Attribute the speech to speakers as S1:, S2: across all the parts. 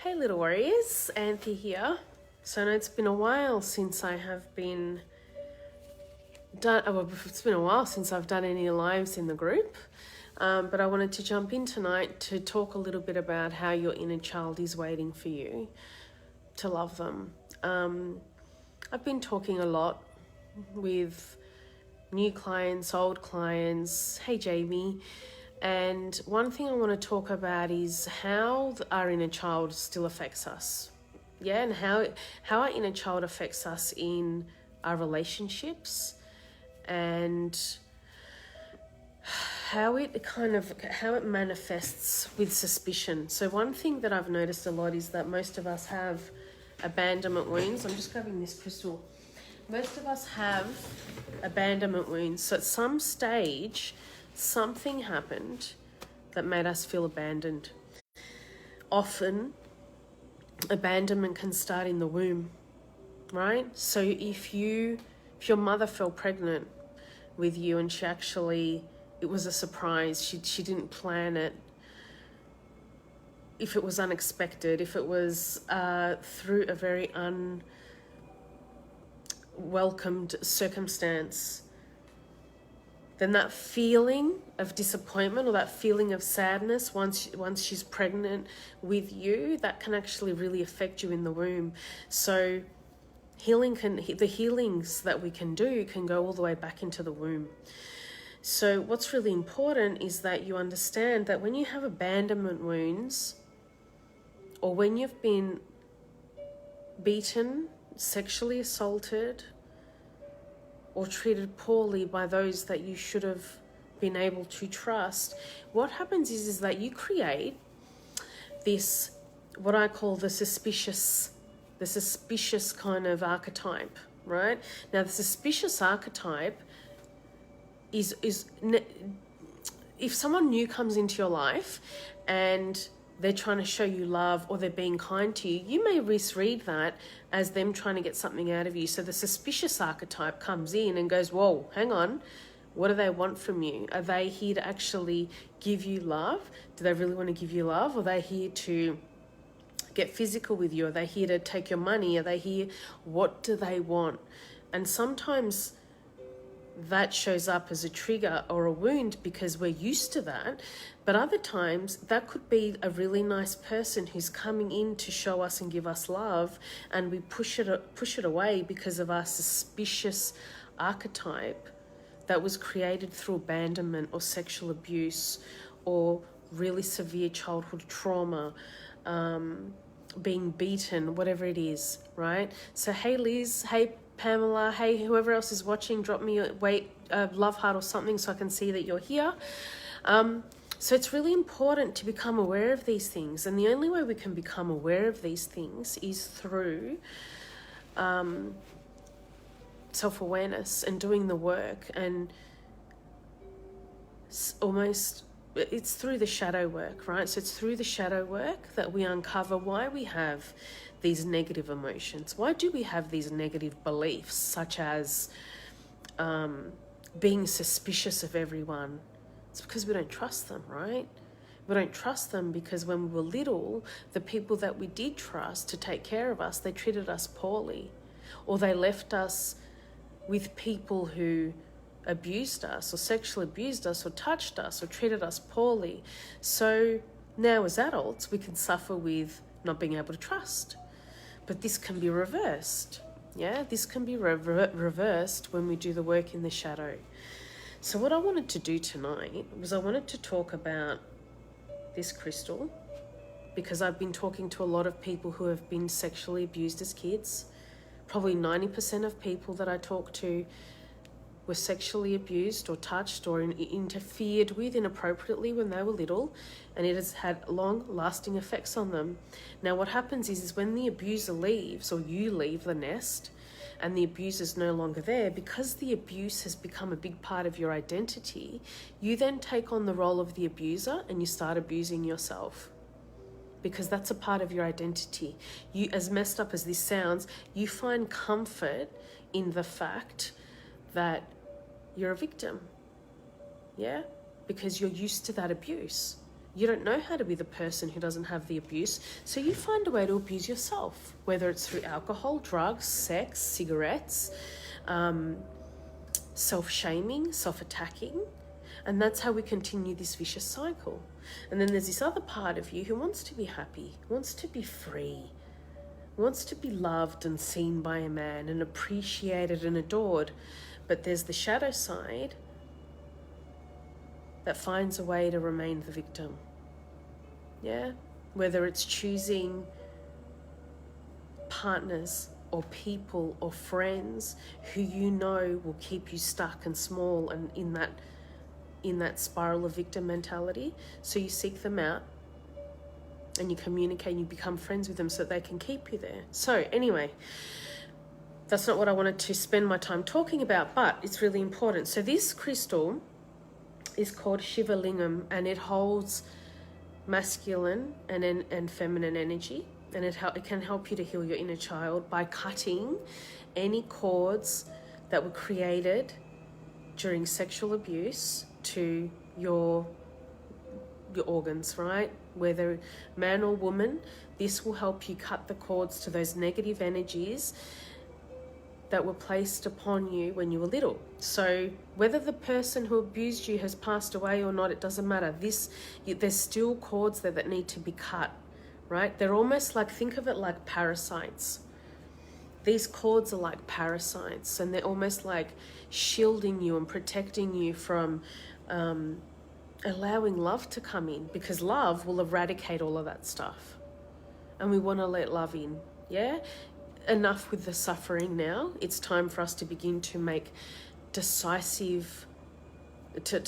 S1: Hey little warriors, Anthea here. So I know it's been a while since I have been it's been a while since I've done any lives in the group, but I wanted to jump in tonight to talk a little bit about how your inner child is waiting for you to love them. I've been talking a lot with new clients, old clients, hey Jamie, and one thing I want to talk about is how our inner child still affects us. Yeah, and how our inner child affects us in our relationships, and how it manifests with suspicion. So one thing that I've noticed a lot is that most of us have abandonment wounds. I'm just grabbing this crystal. Most of us have abandonment wounds. So at some stage, something happened that made us feel abandoned. Often, abandonment can start in the womb, right? So if your mother fell pregnant with you and it was a surprise, she didn't plan it, if it was unexpected, if it was through a very unwelcomed circumstance, then that feeling of disappointment or that feeling of sadness once she's pregnant with you, that can actually really affect you in the womb. So the healings that we can do can go all the way back into the womb. So what's really important is that you understand that when you have abandonment wounds, or when you've been beaten, sexually assaulted, or treated poorly by those that you should have been able to trust, what happens is that you create this, what I call the suspicious kind of archetype, right? Now, the suspicious archetype is if someone new comes into your life and they're trying to show you love or they're being kind to you, you may misread that as them trying to get something out of you. So the suspicious archetype comes in and goes, whoa, hang on, what do they want from you? Are they here to actually give you love? Do they really want to give you love? Or are they here to get physical with you? Are they here to take your money? Are they here? What do they want? And sometimes that shows up as a trigger or a wound because we're used to that. But other times that could be a really nice person who's coming in to show us and give us love, and we push it away because of our suspicious archetype that was created through abandonment or sexual abuse or really severe childhood trauma, being beaten, whatever it is, right? So hey Liz, hey Pamela, hey whoever else is watching, drop me a love heart or something so I can see that you're here. So it's really important to become aware of these things, and the only way we can become aware of these things is through self-awareness and doing the work, and it's through the shadow work, right? So it's through the shadow work that we uncover why we have these negative emotions. Why do we have these negative beliefs, such as being suspicious of everyone? It's because we don't trust them, right? We don't trust them because when we were little, the people that we did trust to take care of us, they treated us poorly, or they left us with people who abused us or sexually abused us or touched us or treated us poorly. So now as adults, we can suffer with not being able to trust. But this can be reversed. Yeah, this can be reversed when we do the work in the shadow. So what I wanted to do tonight was I wanted to talk about this crystal, because I've been talking to a lot of people who have been sexually abused as kids. Probably 90% of people that I talk to were sexually abused or touched or interfered with inappropriately when they were little, and it has had long-lasting effects on them. Now what happens is when the abuser leaves, or you leave the nest, and the abuser's no longer there, because the abuse has become a big part of your identity, you then take on the role of the abuser and you start abusing yourself, because that's a part of your identity. You, as messed up as this sounds, you find comfort in the fact that you're a victim, yeah? Because you're used to that abuse. You don't know how to be the person who doesn't have the abuse, so you find a way to abuse yourself, whether it's through alcohol, drugs, sex, cigarettes, self-shaming, self-attacking, and that's how we continue this vicious cycle. And then there's this other part of you who wants to be happy, wants to be free, wants to be loved and seen by a man and appreciated and adored, but there's the shadow side that finds a way to remain the victim. Yeah, whether it's choosing partners or people or friends who you know will keep you stuck and small and in that spiral of victim mentality. So you seek them out and you communicate and you become friends with them so that they can keep you there. So anyway, that's not what I wanted to spend my time talking about, but it's really important. So this crystal is called Shiva Lingam, and it holds masculine and feminine energy, and it can help you to heal your inner child by cutting any cords that were created during sexual abuse to your organs, right? Whether man or woman, this will help you cut the cords to those negative energies that were placed upon you when you were little. So whether the person who abused you has passed away or not, it doesn't matter. There's still cords there that need to be cut, right? They're almost like, think of it like parasites. These cords are like parasites, and they're almost like shielding you and protecting you from allowing love to come in, because love will eradicate all of that stuff. And we want to let love in, yeah? Enough with the suffering now. It's time for us to begin to make to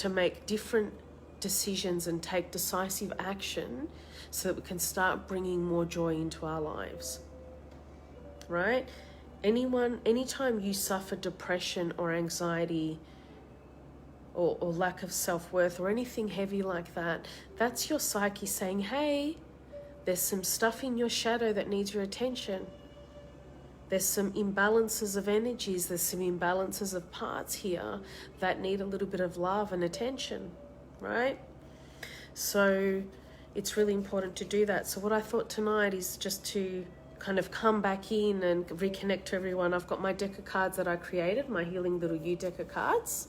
S1: make different decisions and take decisive action so that we can start bringing more joy into our lives, right? Anytime you suffer depression or anxiety or lack of self-worth or anything heavy like that, that's your psyche saying, hey, there's some stuff in your shadow that needs your attention. There's some imbalances of energies, there's some imbalances of parts here that need a little bit of love and attention, right? So it's really important to do that. So what I thought tonight is just to kind of come back in and reconnect to everyone. I've got my deck of cards that I created, my Healing Little You deck of cards.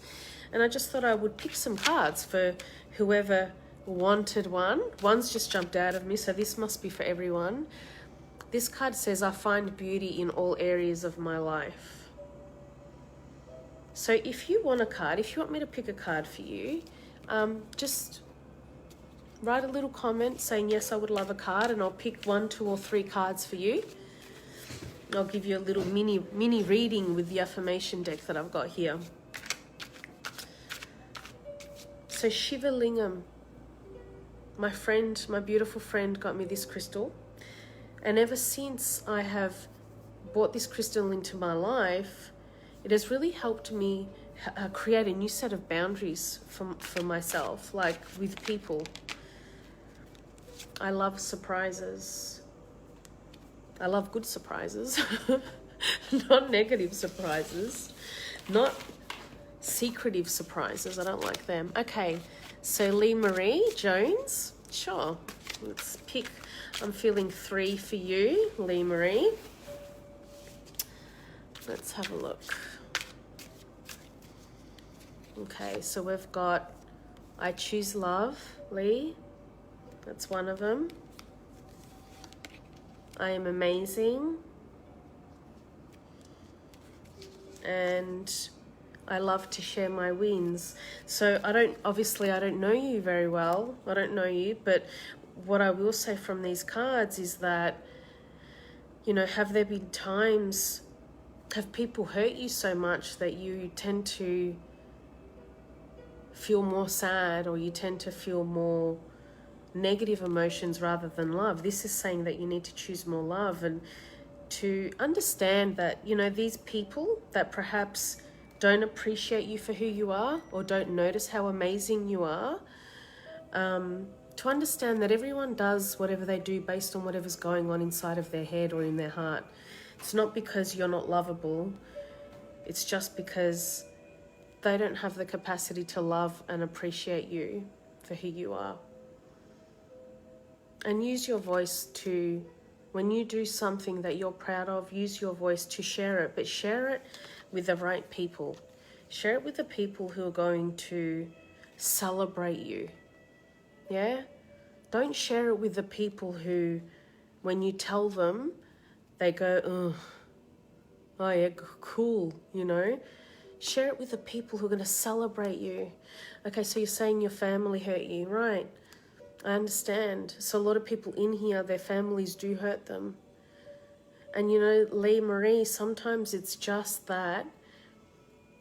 S1: And I just thought I would pick some cards for whoever wanted one. One's just jumped out of me, so this must be for everyone. This card says, I find beauty in all areas of my life. So if you want a card, if you want me to pick a card for you, just write a little comment saying, yes, I would love a card, and I'll pick 1, 2, or 3 cards for you. I'll give you a little mini reading with the affirmation deck that I've got here. So Shiva Lingam, my beautiful friend got me this crystal. And ever since I have brought this crystal into my life, it has really helped me create a new set of boundaries for myself, like with people. I love surprises. I love good surprises, not negative surprises, not secretive surprises. I don't like them. Okay, so Lee Marie Jones, sure, let's pick. I'm feeling 3 for you, Lee Marie. Let's have a look. Okay, so we've got I Choose Love, Lee. That's one of them. I Am Amazing. And I Love to Share My Wins. So I don't know you very well. I don't know you, but what I will say from these cards is that, you know, have there been times, have people hurt you so much that you tend to feel more sad, or you tend to feel more negative emotions rather than love? This is saying that you need to choose more love, and to understand that, you know, these people that perhaps don't appreciate you for who you are, or don't notice how amazing you are, to understand that everyone does whatever they do based on whatever's going on inside of their head or in their heart. It's not because you're not lovable. It's just because they don't have the capacity to love and appreciate you for who you are. And use your voice to, when you do something that you're proud of, use your voice to share it, but share it with the right people. Share it with the people who are going to celebrate you. Yeah? Don't share it with the people who, when you tell them, they go, oh yeah, cool, you know? Share it with the people who are going to celebrate you. Okay, so you're saying your family hurt you, right? I understand. So a lot of people in here, their families do hurt them. And you know, Lee Marie, sometimes it's just that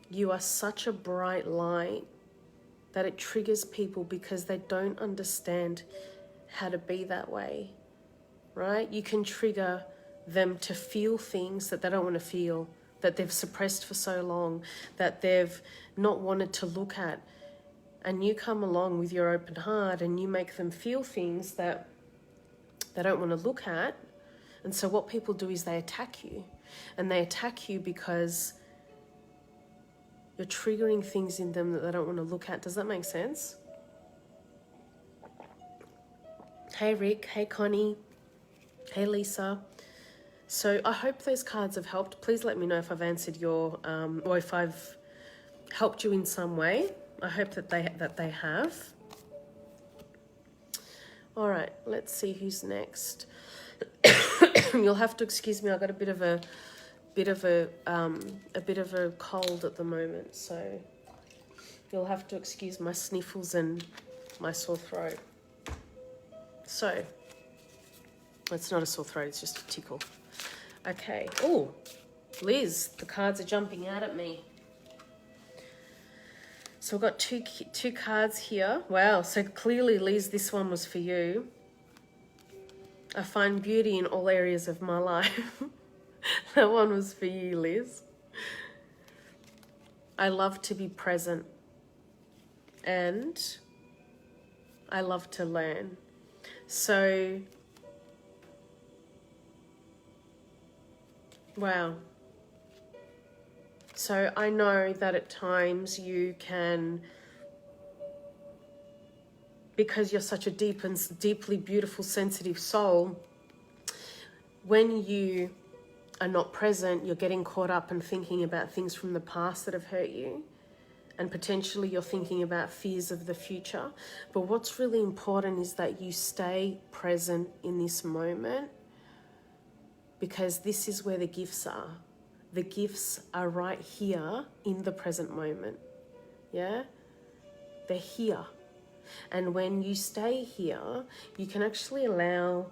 S1: you are such a bright light that it triggers people because they don't understand how to be that way, right? You can trigger them to feel things that they don't want to feel, that they've suppressed for so long, that they've not wanted to look at. And you come along with your open heart and you make them feel things that they don't want to look at. And so what people do is they attack you. And they attack you because you're triggering things in them that they don't want to look at. Does that make sense? Hey Rick, hey Connie, hey Lisa. So I hope those cards have helped. Please let me know if I've answered your, or if I've helped you in some way. I hope that they have. All right, let's see who's next. You'll have to excuse me. I've got a bit of a cold at the moment, so you'll have to excuse my sniffles and my sore throat. So it's not a sore throat; it's just a tickle. Okay. Oh, Liz, the cards are jumping out at me. So we've got two cards here. Wow, so clearly, Liz, this one was for you. I find beauty in all areas of my life. That one was for you, Liz. I love to be present. And I love to learn. So, wow. So I know that at times you can, because you're such a deep and deeply beautiful, sensitive soul, when you are not present, you're getting caught up and thinking about things from the past that have hurt you. And potentially you're thinking about fears of the future. But what's really important is that you stay present in this moment, because this is where the gifts are. The gifts are right here in the present moment. Yeah? They're here. And when you stay here, you can actually allow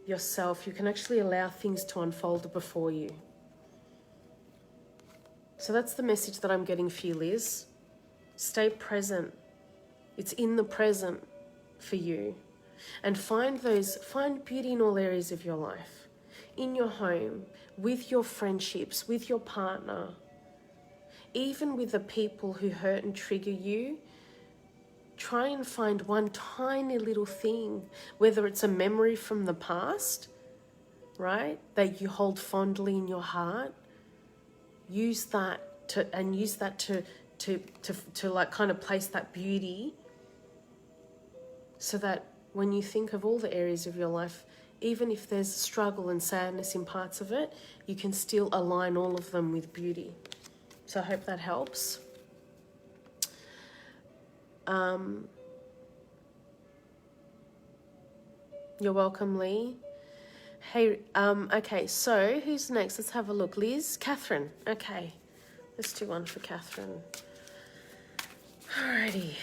S1: yourself, you can actually allow things to unfold before you. So that's the message that I'm getting for you, Liz. Stay present. It's in the present for you. And find beauty in all areas of your life. In your home, with your friendships, with your partner, even with the people who hurt and trigger you. Try and find one tiny little thing, whether it's a memory from the past, right, that you hold fondly in your heart. Use that to like kind of place that beauty, so that when you think of all the areas of your life, even if there's struggle and sadness in parts of it, you can still align all of them with beauty. So I hope that helps. You're welcome, Lee. Hey, okay, so who's next? Let's have a look. Liz? Catherine. Okay, let's do one for Catherine. Alrighty.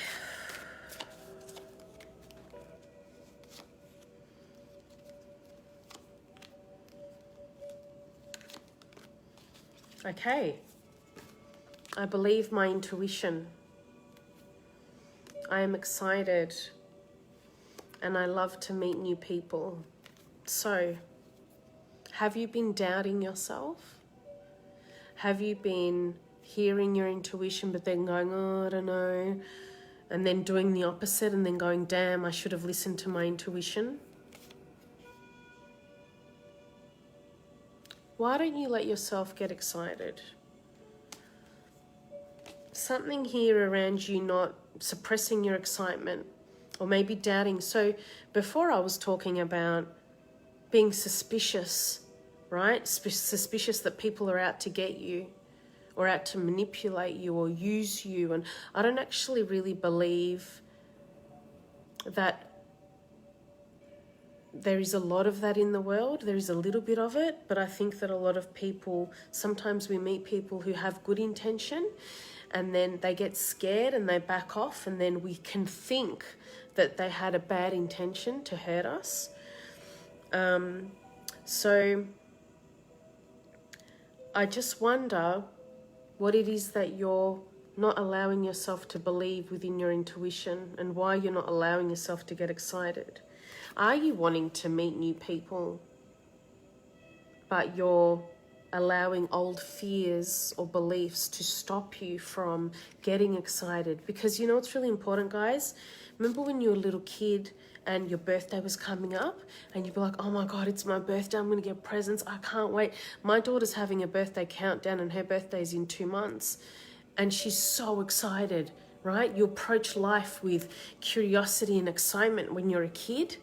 S1: Okay. I believe my intuition. I am excited and I love to meet new people. So, have you been doubting yourself? Have you been hearing your intuition but then going, oh, I don't know, and then doing the opposite and then going, damn, I should have listened to my intuition? Why don't you let yourself get excited? Something here around you not suppressing your excitement or maybe doubting. So before I was talking about being suspicious, right? Suspicious that people are out to get you or out to manipulate you or use you. And I don't actually really believe that there is a lot of that in the world. There is a little bit of it, but I think that a lot of people, sometimes we meet people who have good intention and then they get scared and they back off, and then we can think that they had a bad intention to hurt us. So I just wonder what it is that you're not allowing yourself to believe within your intuition, and why you're not allowing yourself to get excited. Are you wanting to meet new people, but you're allowing old fears or beliefs to stop you from getting excited? Because you know what's really important, guys? Remember when you were a little kid and your birthday was coming up and you'd be like, oh my God, it's my birthday, I'm going to get presents, I can't wait. My daughter's having a birthday countdown and her birthday's in 2 months and she's so excited, right? You approach life with curiosity and excitement when you're a kid.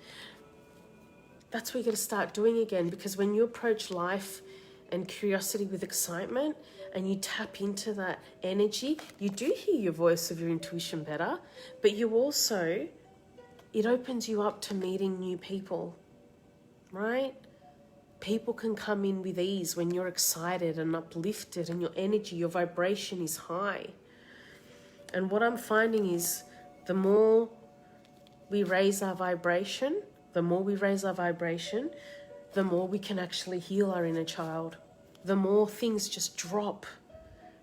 S1: That's what you're going to start doing again, because when you approach life and curiosity with excitement and you tap into that energy, you do hear your voice of your intuition better, but you also, it opens you up to meeting new people, right? People can come in with ease when you're excited and uplifted and your energy, your vibration is high. And what I'm finding is the more we raise our vibration, the more we can actually heal our inner child. The more things just drop.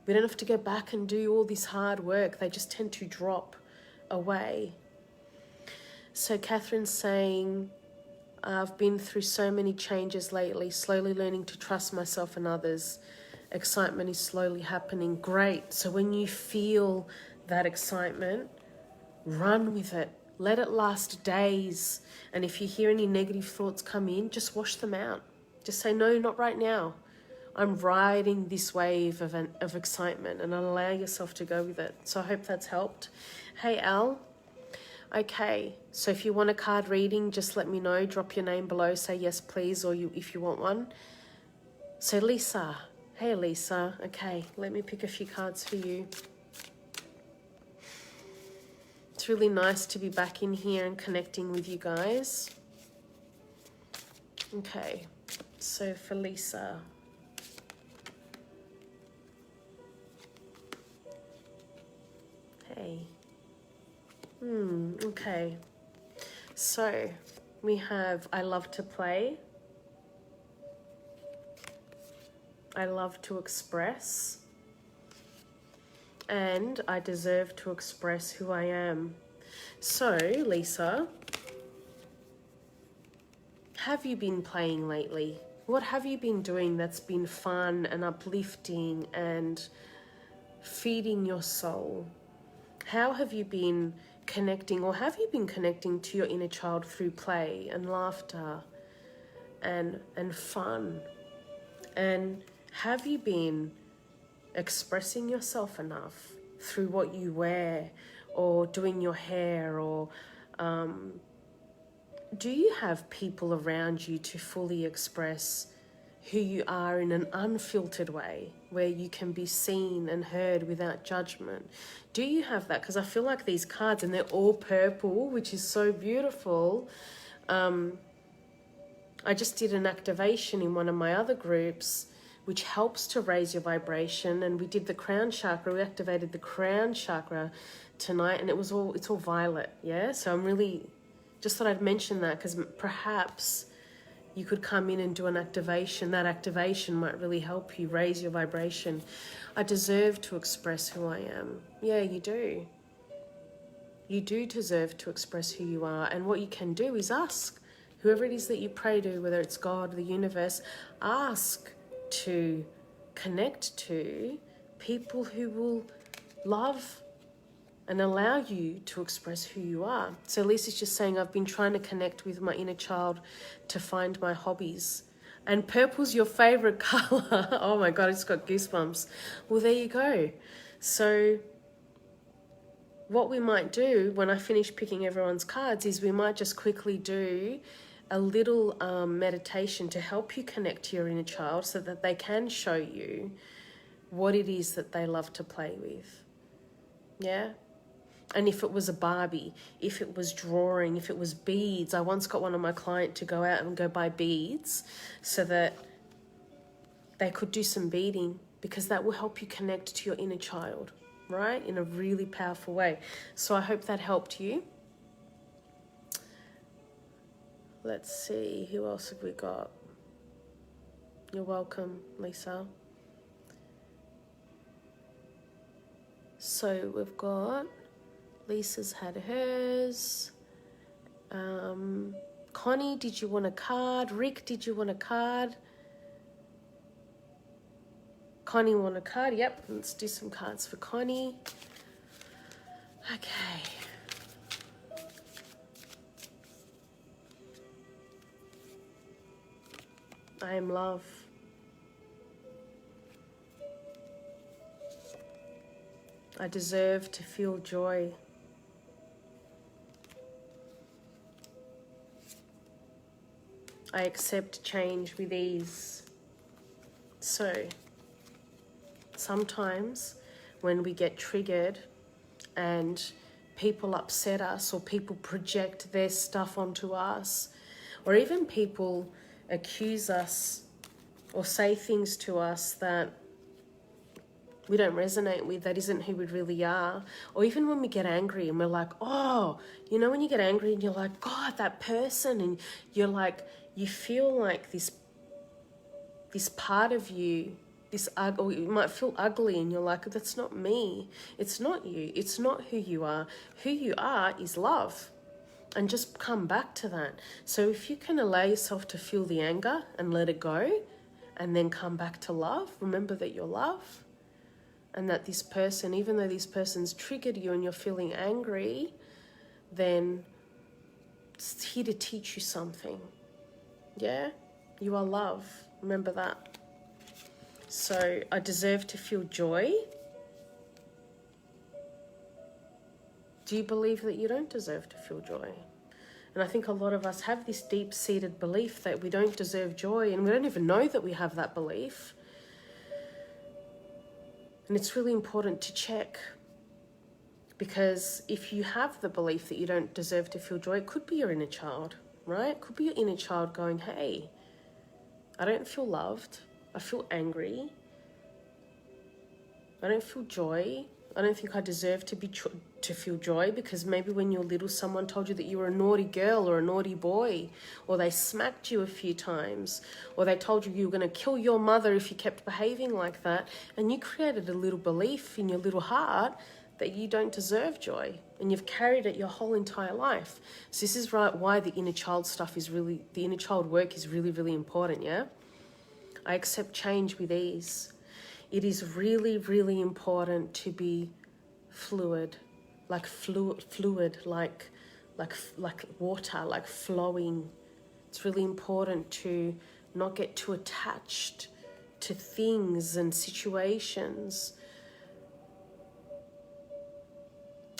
S1: We don't have to go back and do all this hard work. They just tend to drop away. So Catherine's saying, I've been through so many changes lately, slowly learning to trust myself and others. Excitement is slowly happening. Great. So when you feel that excitement, run with it. Let it last days. And if you hear any negative thoughts come in, just wash them out. Just say, no, not right now. I'm riding this wave of excitement, and allow yourself to go with it. So I hope that's helped. Hey, Al. Okay, so if you want a card reading, just let me know. Drop your name below. Say yes, please, or if you want one. So Lisa. Hey, Lisa. Okay, let me pick a few cards for you. It's really nice to be back in here and connecting with you guys. Okay, so for Lisa. Hey. Okay. So we have, I love to play. I love to express. And I deserve to express who I am. So, Lisa, have you been playing lately? What have you been doing that's been fun and uplifting and feeding your soul? How have you been connecting, or have you been connecting to your inner child through play and laughter and fun? And have you been expressing yourself enough through what you wear or doing your hair, or do you have people around you to fully express who you are in an unfiltered way, where you can be seen and heard without judgment? Do you have that? Because I feel like these cards, and they're all purple, which is so beautiful. I just did an activation in one of my other groups, which helps to raise your vibration, and we did the crown chakra. We activated the crown chakra tonight, and it's all violet. Yeah, so I'm really just thought I'd mention that, because perhaps you could come in and do an activation. That activation might really help you raise your vibration. I deserve to express who I am. Yeah, you do. You do deserve to express who you are. And what you can do is ask whoever it is that you pray to, whether it's God, the universe, ask to connect to people who will love and allow you to express who you are. So Lisa's just saying, I've been trying to connect with my inner child to find my hobbies. And purple's your favorite color. Oh my God, I just got goosebumps. Well, there you go. So what we might do when I finish picking everyone's cards is we might just quickly do a little meditation to help you connect to your inner child so that they can show you what it is that they love to play with. Yeah? And if it was a Barbie, if it was drawing, if it was beads. I once got one of my clients to go out and go buy beads so that they could do some beading, because that will help you connect to your inner child, right? In a really powerful way. So I hope that helped you. Let's see, who else have we got? You're welcome, Lisa. So we've got, Lisa's had hers. Connie, did you want a card? Rick, did you want a card? Connie want a card? Yep, let's do some cards for Connie. Okay. I am love. I deserve to feel joy. I accept change with ease. So, sometimes when we get triggered and people upset us, or people project their stuff onto us, or even people accuse us or say things to us that we don't resonate with, that isn't who we really are. Or even when we get angry and we're like, oh, you know, when you get angry and you're like, God, that person, and you're like, you feel like this part of you, or you might feel ugly, and you're like, that's not me. It's not you. It's not who you are. Who you are is love. And just come back to that. So if you can allow yourself to feel the anger and let it go, and then come back to love, remember that you're love. And that this person, even though this person's triggered you and you're feeling angry, then it's here to teach you something. Yeah? You are love. Remember that. So I deserve to feel joy. Do you believe that you don't deserve to feel joy? And I think a lot of us have this deep-seated belief that we don't deserve joy, and we don't even know that we have that belief. And it's really important to check, because if you have the belief that you don't deserve to feel joy, it could be your inner child, right? It could be your inner child going, hey, I don't feel loved. I feel angry. I don't feel joy. I don't think I deserve to feel joy, because maybe when you were little, someone told you that you were a naughty girl or a naughty boy, or they smacked you a few times, or they told you were going to kill your mother if you kept behaving like that, and you created a little belief in your little heart that you don't deserve joy, and you've carried it your whole entire life. So this is why the inner child stuff is really, the inner child work is really, really important, yeah? I accept change with ease. It is really, really important to be fluid, like water, like flowing. It's really important to not get too attached to things and situations,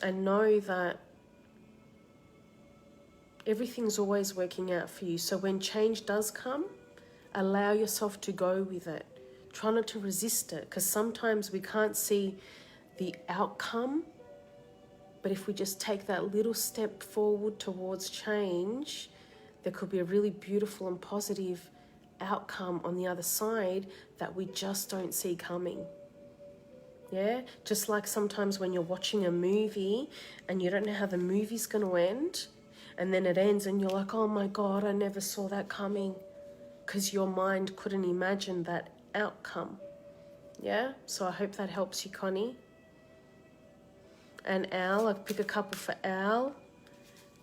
S1: and know that everything's always working out for you. So when change does come, allow yourself to go with it. Try not to resist it, because sometimes we can't see the outcome, but if we just take that little step forward towards change, there could be a really beautiful and positive outcome on the other side that we just don't see coming. Yeah, just like sometimes when you're watching a movie and you don't know how the movie's going to end, and then it ends and you're like, oh my God, I never saw that coming, because your mind couldn't imagine that outcome. Yeah, so I hope that helps you, Connie. And Al, I'll pick a couple for Al,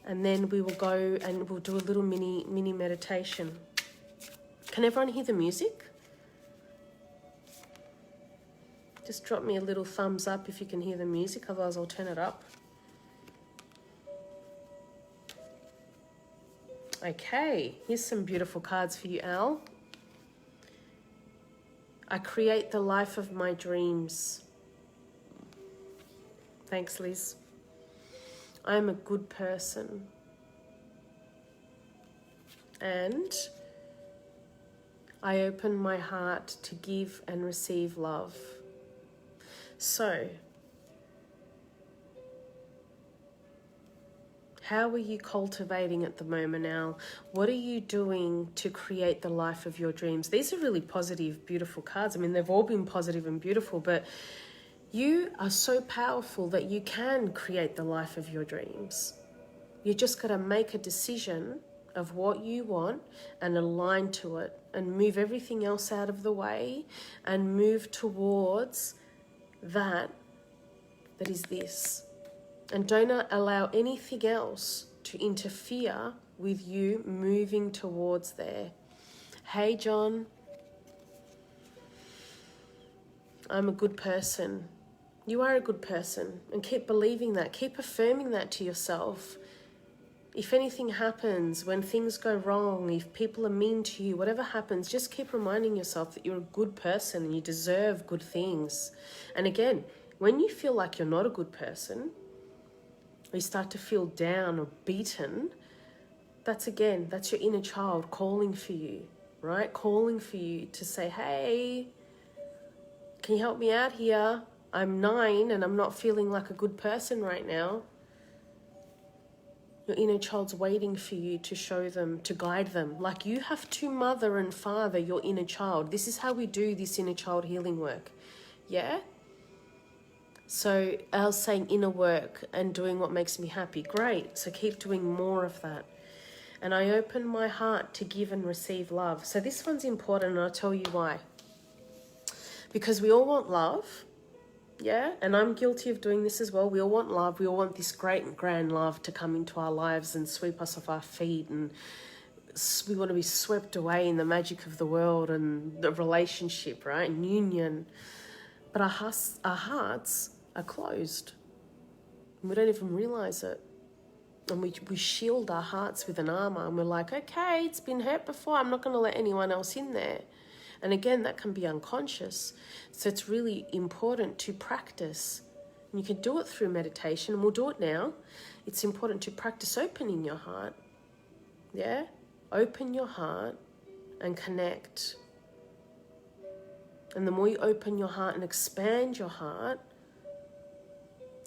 S1: and then we will go and we'll do a little mini meditation. Can everyone hear the music? Just drop me a little thumbs up if you can hear the music, otherwise I'll turn it up. Okay, here's some beautiful cards for you, Al. I create the life of my dreams. Thanks, Liz. I am a good person. And I open my heart to give and receive love. So, how are you cultivating at the moment now? What are you doing to create the life of your dreams? These are really positive, beautiful cards. I mean, they've all been positive and beautiful, but you are so powerful that you can create the life of your dreams. You just got to make a decision of what you want and align to it and move everything else out of the way and move towards that is this. And don't allow anything else to interfere with you moving towards there. Hey, John, I'm a good person. You are a good person, and keep believing that. Keep affirming that to yourself. If anything happens, when things go wrong, if people are mean to you, whatever happens, just keep reminding yourself that you're a good person and you deserve good things. And again, when you feel like you're not a good person, or you start to feel down or beaten, that's your inner child calling for you, right? Calling for you to say, hey, can you help me out here? I'm 9 and I'm not feeling like a good person right now. Your inner child's waiting for you to show them, to guide them. Like you have to mother and father your inner child. This is how we do this inner child healing work. Yeah? So I was saying inner work and doing what makes me happy. Great. So keep doing more of that. And I open my heart to give and receive love. So this one's important, and I'll tell you why. Because we all want love. Yeah, and I'm guilty of doing this as well. We all want love. We all want this great and grand love to come into our lives and sweep us off our feet. And we want to be swept away in the magic of the world and the relationship, right? And union. But our hearts are closed. And we don't even realize it. And we shield our hearts with an armor. And we're like, okay, it's been hurt before. I'm not going to let anyone else in there. And again, that can be unconscious. So it's really important to practice. And you can do it through meditation, and we'll do it now. It's important to practice opening your heart. Yeah? Open your heart and connect. And the more you open your heart and expand your heart,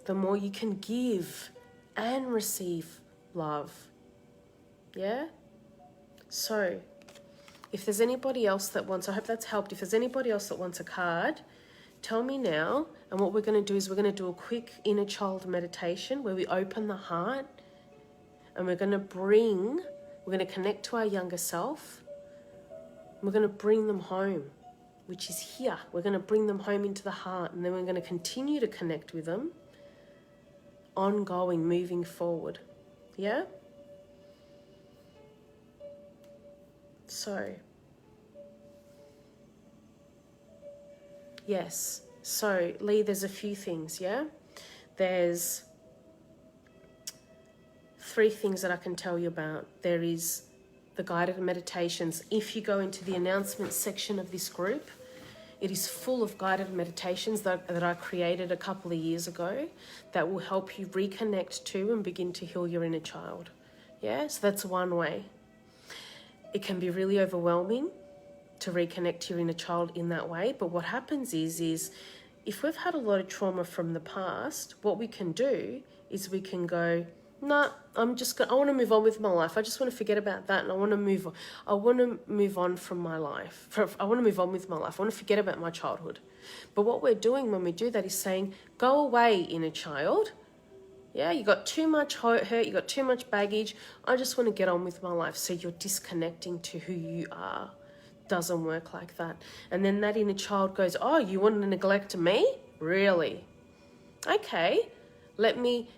S1: the more you can give and receive love. Yeah? So, if there's anybody else that wants, I hope that's helped. If there's anybody else that wants a card, tell me now. And what we're going to do is we're going to do a quick inner child meditation where we open the heart and we're going to connect to our younger self. We're going to bring them home, which is here. We're going to bring them home into the heart, and then we're going to continue to connect with them, ongoing, moving forward. Yeah? So, yes. So, Lee, there's a few things, yeah? There's 3 things that I can tell you about. There is the guided meditations. If you go into the announcements section of this group, it is full of guided meditations that I created a couple of years ago that will help you reconnect to and begin to heal your inner child. Yeah, so that's one way. It can be really overwhelming to reconnect to your inner child in that way. But what happens is if we've had a lot of trauma from the past, what we can do is we can go, nah, I want to move on with my life. I just want to forget about that, and I want to move on from my life. I want to move on with my life. I want to forget about my childhood. But what we're doing when we do that is saying, go away, inner child. Yeah, you got too much hurt, you got too much baggage. I just want to get on with my life. So you're disconnecting to who you are. Doesn't work like that. And then that inner child goes, oh, you want to neglect me? Really? Okay, let me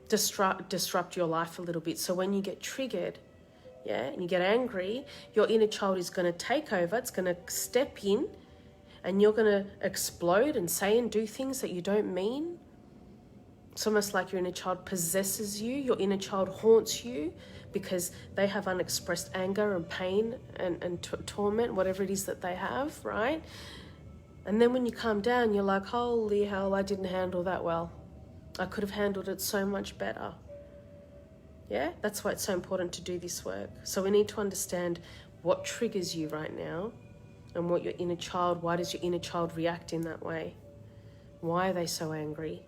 S1: disrupt your life a little bit. So when you get triggered, yeah, and you get angry, your inner child is going to take over. It's going to step in, and you're going to explode and say and do things that you don't mean. It's almost like your inner child possesses you. Your inner child haunts you because they have unexpressed anger and pain and torment, whatever it is that they have, right? And then when you calm down, you're like, holy hell, I didn't handle that well. I could have handled it so much better. Yeah, that's why it's so important to do this work. So we need to understand what triggers you right now and what your inner child, why does your inner child react in that way? Why are they so angry?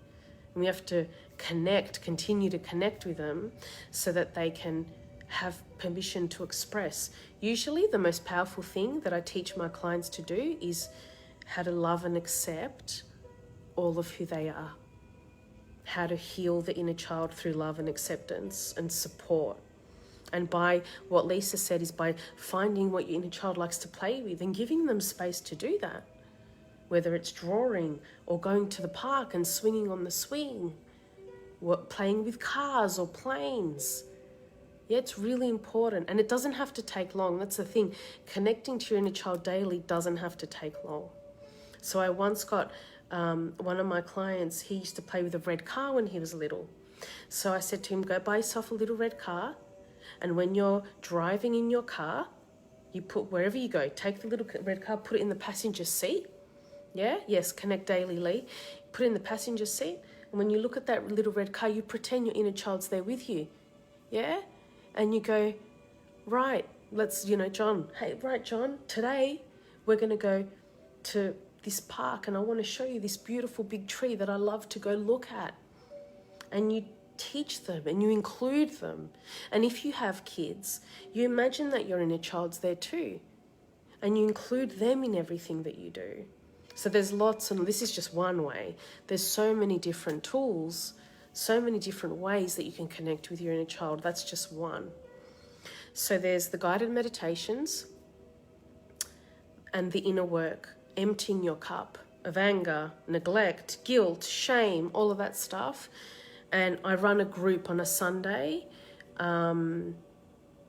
S1: And we have to continue to connect with them so that they can have permission to express. Usually the most powerful thing that I teach my clients to do is how to love and accept all of who they are. How to heal the inner child through love and acceptance and support. And by what Lisa said is by finding what your inner child likes to play with and giving them space to do that. Whether it's drawing or going to the park and swinging on the swing, playing with cars or planes. Yeah, it's really important. And it doesn't have to take long. That's the thing. Connecting to your inner child daily doesn't have to take long. So I once got one of my clients, he used to play with a red car when he was little. So I said to him, go buy yourself a little red car. And when you're driving in your car, you put wherever you go, take the little red car, put it in the passenger seat. Yeah, yes, connect daily, Lee. Put it in the passenger seat. And when you look at that little red car, you pretend your inner child's there with you. Yeah? And you go, right, let's, John, hey, right, John, today we're going to go to this park and I want to show you this beautiful big tree that I love to go look at. And you teach them and you include them. And if you have kids, you imagine that your inner child's there too. And you include them in everything that you do. So there's lots, and this is just one way. There's so many different tools, so many different ways that you can connect with your inner child. That's just one. So there's the guided meditations and the inner work. Emptying your cup of anger, neglect, guilt, shame, all of that stuff. And I run a group on a Sunday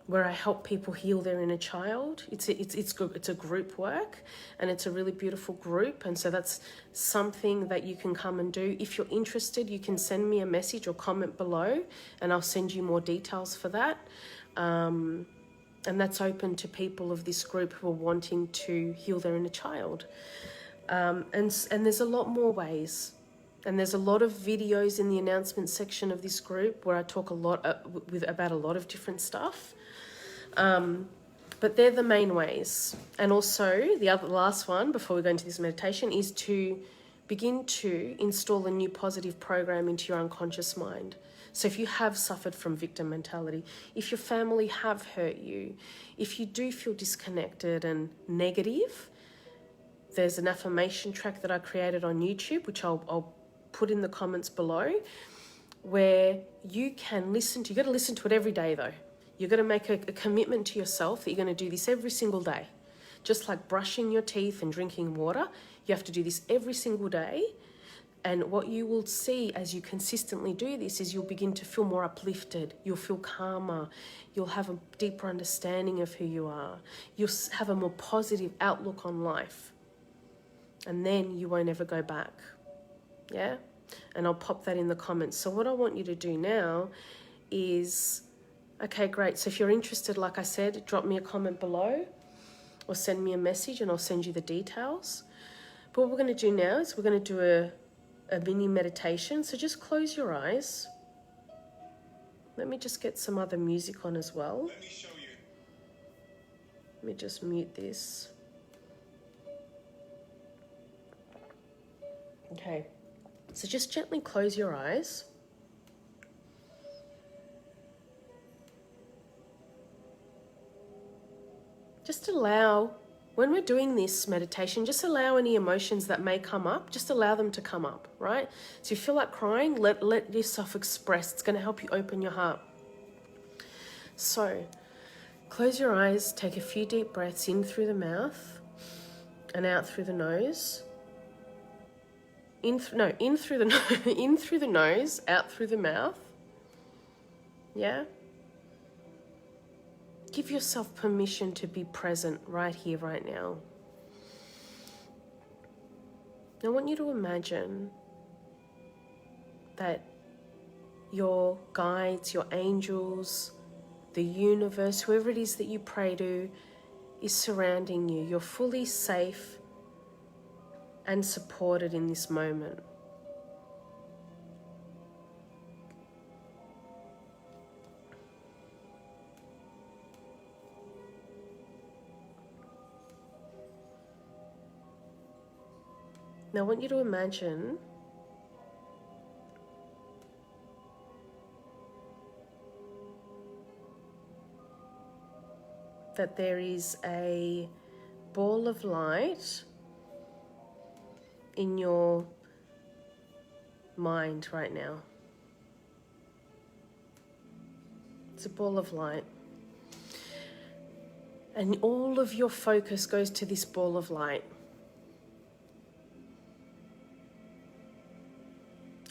S1: where I help people heal their inner child. It's a group work, and it's a really beautiful group. And so that's something that you can come and do. If you're interested, you can send me a message or comment below, and I'll send you more details for that. And that's open to people of this group who are wanting to heal their inner child. And there's a lot more ways. And there's a lot of videos in the announcement section of this group where I talk a lot about a lot of different stuff. But they're the main ways. And also the last one before we go into this meditation is to begin to install a new positive program into your unconscious mind. So if you have suffered from victim mentality, if your family have hurt you, if you do feel disconnected and negative, there's an affirmation track that I created on YouTube, which I'll put in the comments below, where you can listen to. You got to listen to it every day though. You're going to make a commitment to yourself that you're going to do this every single day. Just like brushing your teeth and drinking water, you have to do this every single day. And what you will see as you consistently do this is you'll begin to feel more uplifted. You'll feel calmer. You'll have a deeper understanding of who you are. You'll have a more positive outlook on life. And then you won't ever go back. Yeah? And I'll pop that in the comments. So what I want you to do now is, okay, great. So if you're interested, like I said, drop me a comment below or send me a message and I'll send you the details. But what we're going to do now is we're going to do a mini meditation. So just close your eyes. Let me just get some other music on as well.
S2: Let me show you.
S1: Let me just mute this. Okay. So just gently close your eyes. Just allow, when we're doing this meditation, just allow any emotions that may come up, just allow them to come up, right? So you feel like crying, let yourself express. It's going to help you open your heart. So close your eyes, take a few deep breaths in through the mouth and out through the nose. In through the nose, out through the mouth. Yeah? Give yourself permission to be present right here, right now. I want you to imagine that your guides, your angels, the universe, whoever it is that you pray to, is surrounding you. You're fully safe and supported in this moment. Now I want you to imagine that there is a ball of light in your mind right now. It's a ball of light. And all of your focus goes to this ball of light.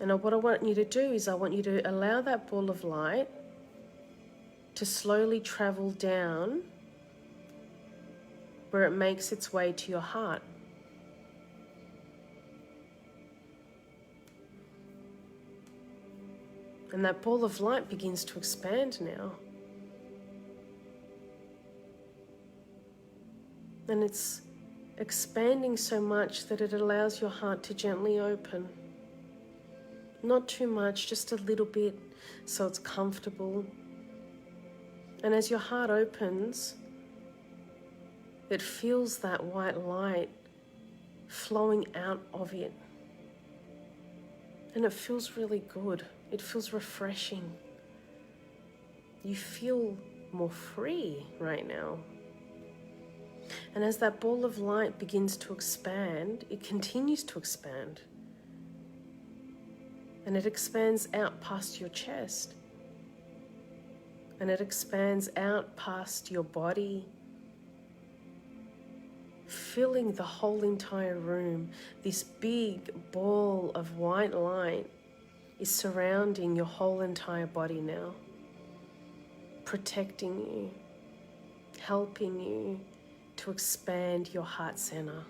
S1: And what I want you to do is I want you to allow that ball of light to slowly travel down where it makes its way to your heart. And that ball of light begins to expand now. And it's expanding so much that it allows your heart to gently open. Not too much, just a little bit, so it's comfortable. And as your heart opens, it feels that white light flowing out of it. And it feels really good. It feels refreshing. You feel more free right now. And as that ball of light begins to expand, it continues to expand. And it expands out past your chest. And it expands out past your body, filling the whole entire room. This big ball of white light is surrounding your whole entire body now, protecting you, helping you to expand your heart center.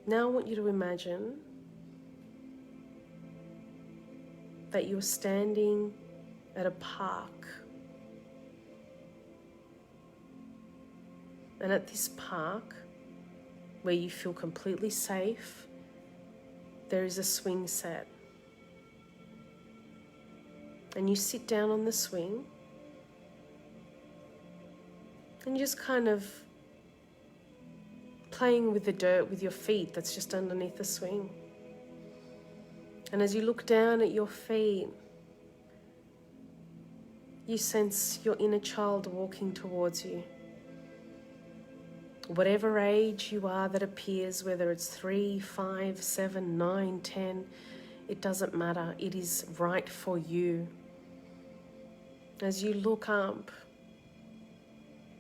S1: Now I want you to imagine that you're standing at a park. And at this park, where you feel completely safe, there is a swing set. And you sit down on the swing and you're just kind of playing with the dirt with your feet that's just underneath the swing. And as you look down at your feet, you sense your inner child walking towards you. Whatever age you are that appears, whether it's 3, 5, 7, 9, 10, it doesn't matter. It is right for you. As you look up,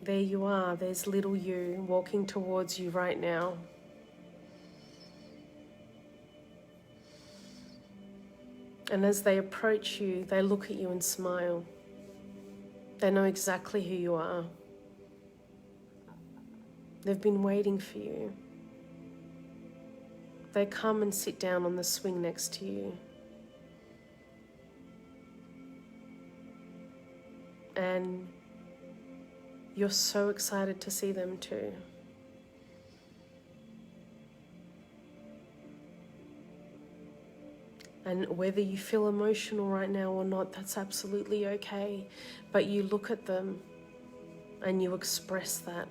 S1: there you are. There's little you walking towards you right now. And as they approach you, they look at you and smile. They know exactly who you are. They've been waiting for you. They come and sit down on the swing next to you. And you're so excited to see them too. And whether you feel emotional right now or not, that's absolutely okay. But you look at them and you express that.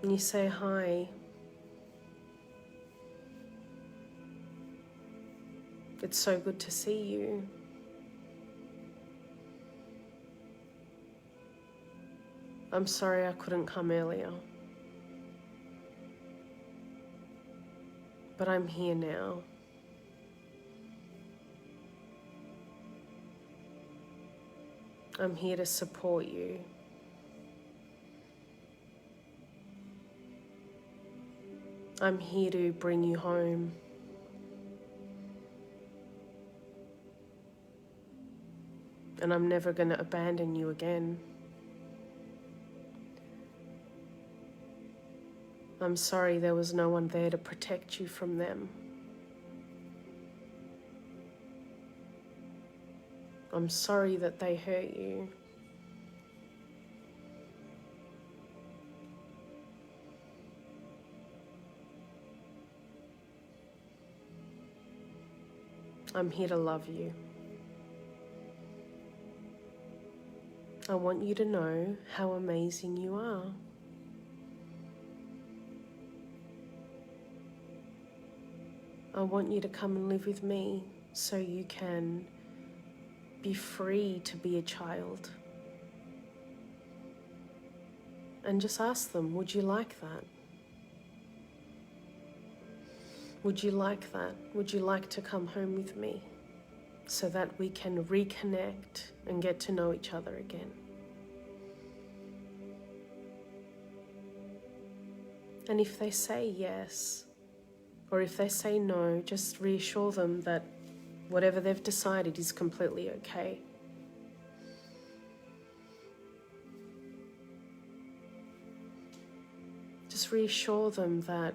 S1: And you say, hi. It's so good to see you. I'm sorry I couldn't come earlier. But I'm here now. I'm here to support you. I'm here to bring you home. And I'm never going to abandon you again. I'm sorry there was no one there to protect you from them. I'm sorry that they hurt you. I'm here to love you. I want you to know how amazing you are. I want you to come and live with me so you can be free to be a child. And just ask them, would you like that? Would you like that? Would you like to come home with me so that we can reconnect and get to know each other again? And if they say yes, or if they say no, just reassure them that whatever they've decided is completely okay. Just reassure them that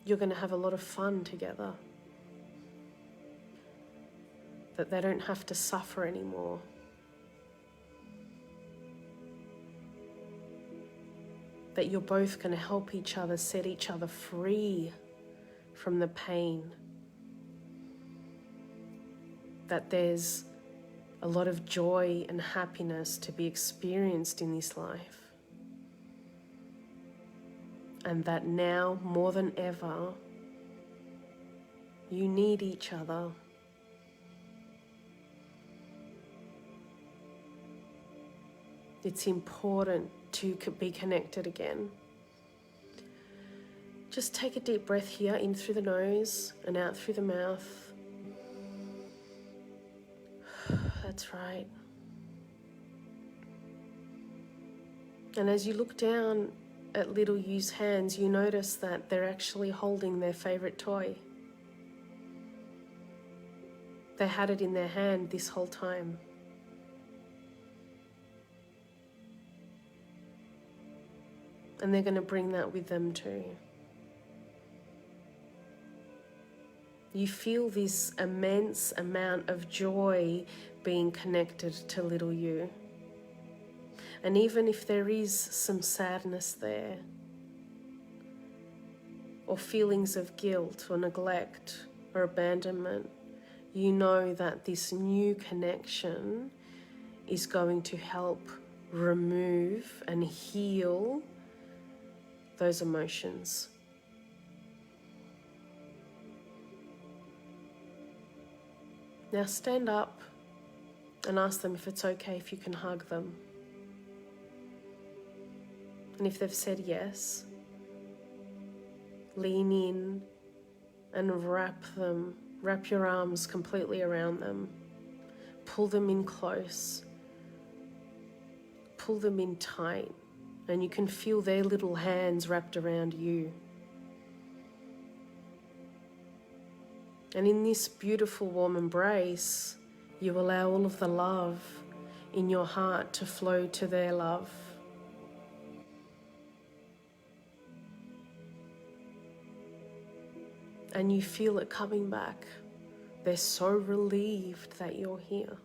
S1: you're going to have a lot of fun together, that they don't have to suffer anymore, that you're both going to help each other set each other free from the pain, that there's a lot of joy and happiness to be experienced in this life, and that now more than ever you need each other. It's important to be connected again. Just take a deep breath here, in through the nose and out through the mouth. That's right. And as you look down at little Yu's hands, you notice that they're actually holding their favorite toy. They had it in their hand this whole time. And they're going to bring that with them too. You feel this immense amount of joy being connected to little you. And even if there is some sadness there, or feelings of guilt or neglect or abandonment, you know that this new connection is going to help remove and heal those emotions. Now stand up and ask them if it's okay if you can hug them. And if they've said yes, lean in and wrap your arms completely around them. Pull them in close. Pull them in tight. And you can feel their little hands wrapped around you. And in this beautiful warm embrace, you allow all of the love in your heart to flow to their love. And you feel it coming back. They're so relieved that you're here.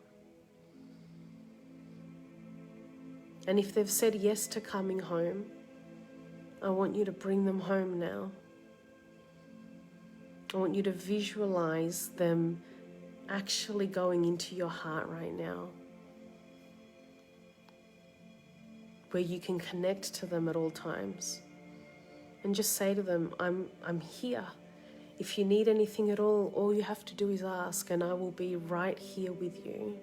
S1: And if they've said yes to coming home, I want you to bring them home now. I want you to visualize them actually going into your heart right now, where you can connect to them at all times. And just say to them, I'm here. If you need anything at all you have to do is ask, and I will be right here with you.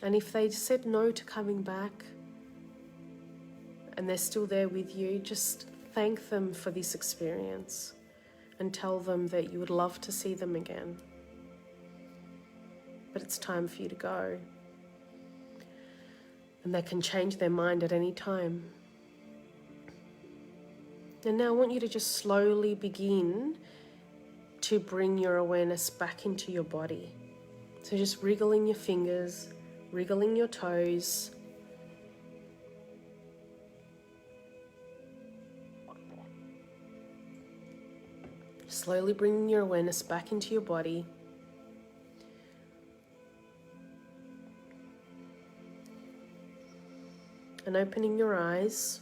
S1: And if they said no to coming back and they're still there with you, just thank them for this experience and tell them that you would love to see them again. But it's time for you to go. And they can change their mind at any time. And now I want you to just slowly begin to bring your awareness back into your body. So just wriggling your fingers, wriggling your toes. Slowly bringing your awareness back into your body. And opening your eyes.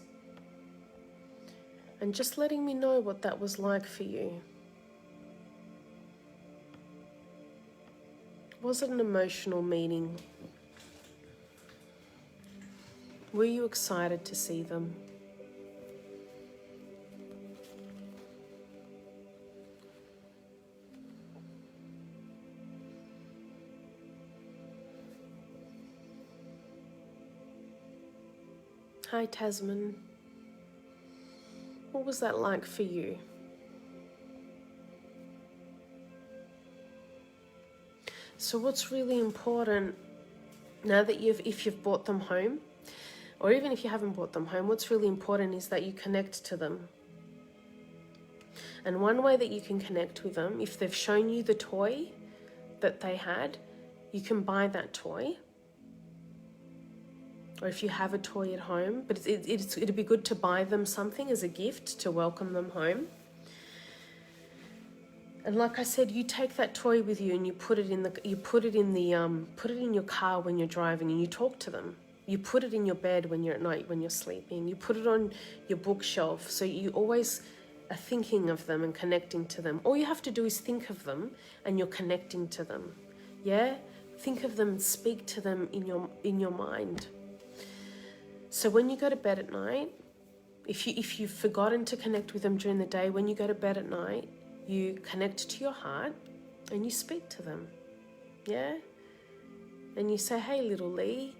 S1: and just letting me know what that was like for you. Was it an emotional meeting? Were you excited to see them? Hi, Tasman. What was that like for you? So what's really important now that if you've brought them home, or even if you haven't brought them home, what's really important is that you connect to them. And one way that you can connect with them, if they've shown you the toy that they had, you can buy that toy. Or if you have a toy at home, but it'd be good to buy them something as a gift to welcome them home. And like I said, you take that toy with you and you put it in your car when you're driving, and you talk to them. You put it in your bed when you're at night, when you're sleeping. You put it on your bookshelf, so you always are thinking of them and connecting to them. All you have to do is think of them and you're connecting to them. Yeah? Think of them and speak to them in your mind. So when you go to bed at night, if you've forgotten to connect with them during the day, when you go to bed at night, you connect to your heart and you speak to them. Yeah? And you say, hey, little Lee,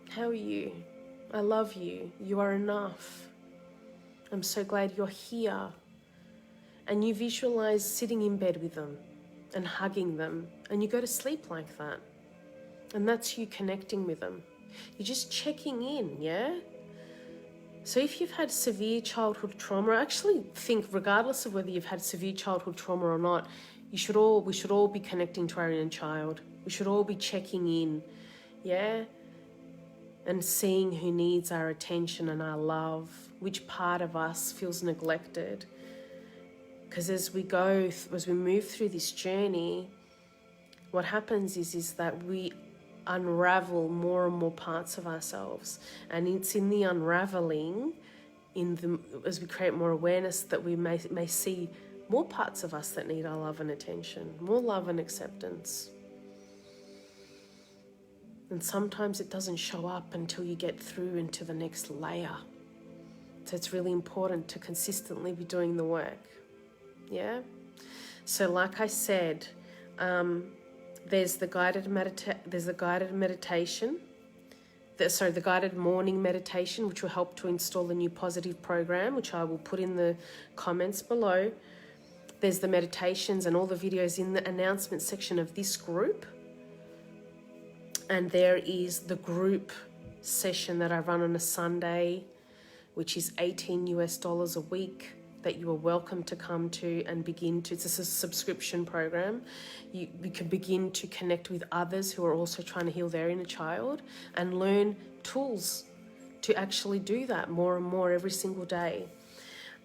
S1: how are you? I love you. You are enough. I'm so glad you're here. And you visualize sitting in bed with them and hugging them, and you go to sleep like that. And that's you connecting with them. You're just checking in, yeah? So if you've had severe childhood trauma, I actually think regardless of whether you've had severe childhood trauma or not, we should all be connecting to our inner child. We should all be checking in, yeah? And seeing who needs our attention and our love, which part of us feels neglected. Because as we move through this journey, what happens is that we unravel more and more parts of ourselves, and it's in the unraveling, as we create more awareness, that we may see more parts of us that need our love and attention, more love and acceptance. And sometimes it doesn't show up until you get through into the next layer. So it's really important to consistently be doing the work. Yeah? So like I said, there's the guided meditation, the guided morning meditation, which will help to install a new positive program, which I will put in the comments below. There's the meditations and all the videos in the announcement section of this group. And there is the group session that I run on a Sunday, which is $18 a week, that you are welcome to come to and it's a subscription program. You can begin to connect with others who are also trying to heal their inner child and learn tools to actually do that more and more every single day.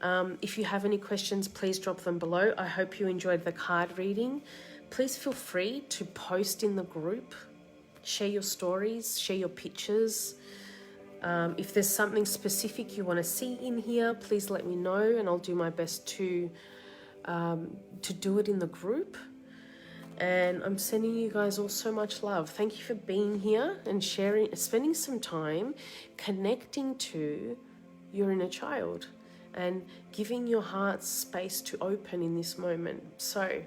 S1: If you have any questions, please drop them below. I hope you enjoyed the card reading. Please feel free to post in the group. Share your stories, share your pictures. If there's something specific you want to see in here, please let me know, and I'll do my best to do it in the group. And I'm sending you guys all so much love. Thank you for being here and spending some time connecting to your inner child and giving your heart space to open in this moment. So,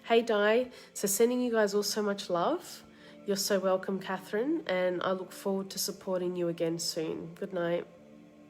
S1: hey Di, so sending you guys all so much love. You're so welcome, Catherine, and I look forward to supporting you again soon. Good night.